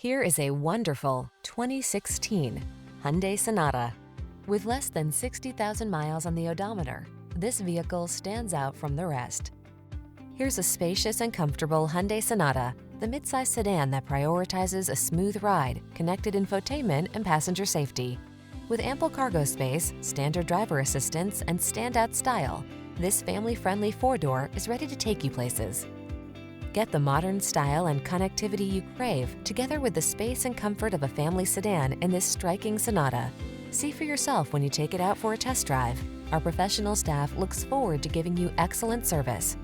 Here is a wonderful 2016 Hyundai Sonata. With less than 60,000 miles on the odometer, this vehicle stands out from the rest. Here's a spacious and comfortable Hyundai Sonata, the midsize sedan that prioritizes a smooth ride, connected infotainment, and passenger safety. With ample cargo space, standard driver assistance, and standout style, this family-friendly four-door is ready to take you places. Get the modern style and connectivity you crave, together with the space and comfort of a family sedan in this striking Sonata. See for yourself when you take it out for a test drive. Our professional staff looks forward to giving you excellent service.